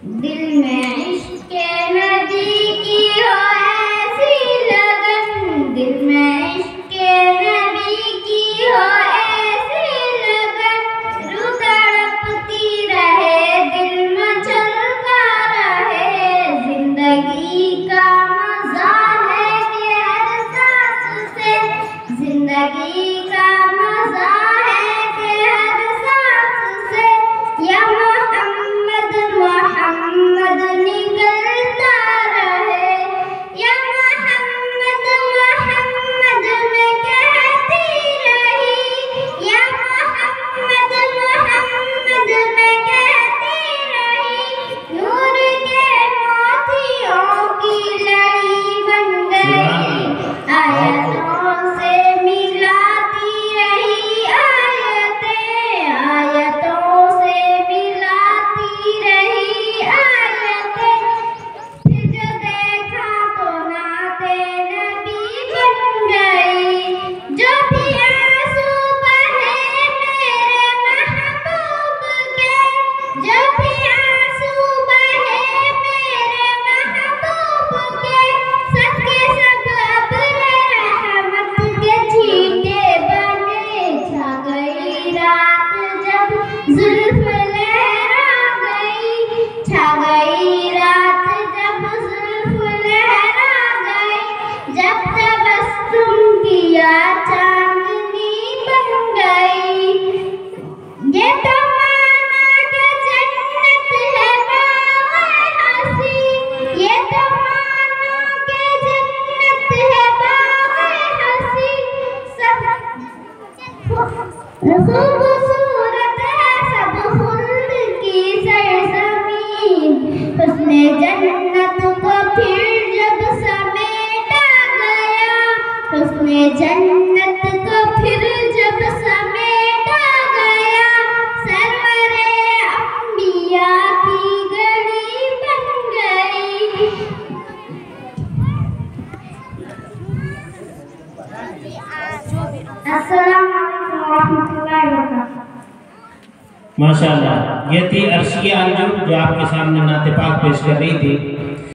दिल में इश्क़ नबी की हो ऐसी लगन, दिल में इश्क़ नबी की हो ऐसी लगन, रूह तड़पती रहे दिल मचलता रहे। जिंदगी का मज़ा है कि हर सांस से, जिंदगी का मज़ा है कि हर सांस से, या मोहम्मद मोहम्मद निकलता रहे। या मोहम्मद मोहम्मद मैं कहती रही, या मोहम्मद मोहम्मद मैं कहती रही। नूर के मोतियों की लड़ी बन गई, आयतों से मिलाती रही, आयतें आयतों से मिलाती रही, आयतें। फिर जो देखा तो नाते नबी बन गई, जो भी आंसू बहे मेरे महबूब के, जो भी आंसू बहे मेरे महबूब के, सबके सब अब्र रहमत के छींटे बने। छा गई रात जब जुल्फ़ लहरा गई, छा गई रात जब जुल्फ़ लहरा गई, जब तबस्सुम किया चांदनी बन गई। ये तो माना कि जन्नत है बाग़ हंसी, ये तो मानो कि जन्नत है बाग़ हंसी, सब खूबसूरत है सब खुल्द की सरज़मीन। हुस्ने जन्नत को फिर जब समेटा गया, हुस्ने जन्नत को फिर जब समेटा गया, सरवरे अंबिया की गली बन गई। अस्सलाम वालेकुम रहमतुल्लाहि व बरकातहू। माशाअल्लाह, ये थी अर्शिया अंजुम जो आपके सामने नाते पाक पेश कर रही थी।